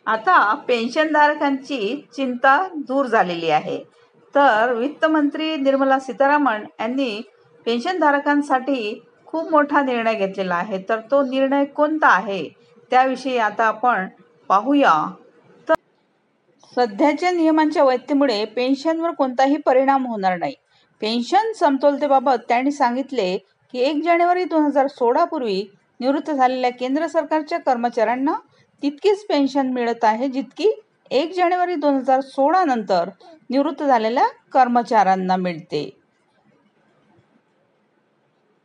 आता पेन्शनधारकांची चिंता दूर झालेली आहे। तर वित्तमंत्री निर्मला सीतारामन यांनी पेन्शनधारकांसाठी खूप मोठा निर्णय घेतलेला आहे। तर तो निर्णय कोणता आहे त्याविषयी आता आपण पाहूया। तर सध्याच्या नियमांच्या वैधतेमुळे पेन्शनवर कोणताही परिणाम होणार नाही। पेन्शन समतोलतेबाबत त्यांनी सांगितले की 1 जानेवारी 2016 पूर्वी निवृत्त झालेल्या केंद्र सरकारच्या कर्मचाऱ्यांना तितकीच पेन्शन मिळत आहे जितकी 1 जानेवारी 2016 नंतर निवृत्त झालेल्या कर्मचाऱ्यांना मिळते।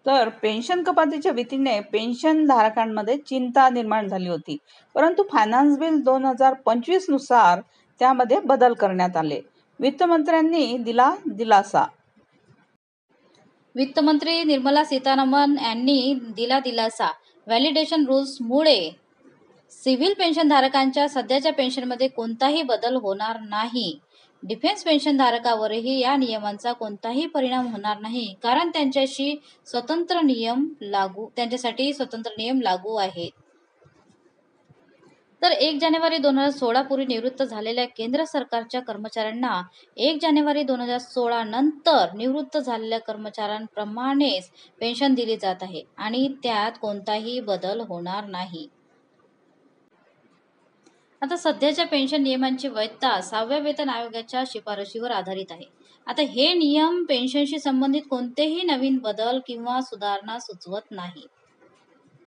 तर पेन्शन कपातीच्या भीतीने पेन्शन धारकांमध्ये चिंता निर्माण झाली होती, परंतु फायनान्स बिल 2025 नुसार त्यामध्ये बदल करण्यात आले। वित्तमंत्र्यांनी दिला दिलासा। वित्तमंत्री निर्मला सीतारामन यांनी दिला दिलासा। व्हॅलिडेशन रूल्समुळे सिव्हिल पेन्शनधारकांच्या सध्याच्या पेन्शनमध्ये कोणताही बदल होणार नाही। डिफेन्स पेन्शनधारकावरही या नियमांचा कोणताही परिणाम होणार नाही, कारण त्यांच्यासाठी स्वतंत्र नियम लागू आहेत। तर 1 जानेवारी 2016 पूर्वी निवृत्त झालेल्या केंद्र सरकारच्या कर्मचाऱ्यांना 1 जानेवारी 2016 नंतर निवृत्त झालेल्या कर्मचाऱ्यांप्रमाणेच पेन्शन दिली जात आहे आणि त्यात कोणताही बदल होणार नाही। आता सध्याच्या पेन्शन नियमांची वैधता 6व्या वेतन आयोगाच्या शिफारशीवर आधारित आहे। आता हे नियम पेन्शनशी संबंधित कोणतेही नवीन बदल किंवा सुधारणा सुचवत नाही।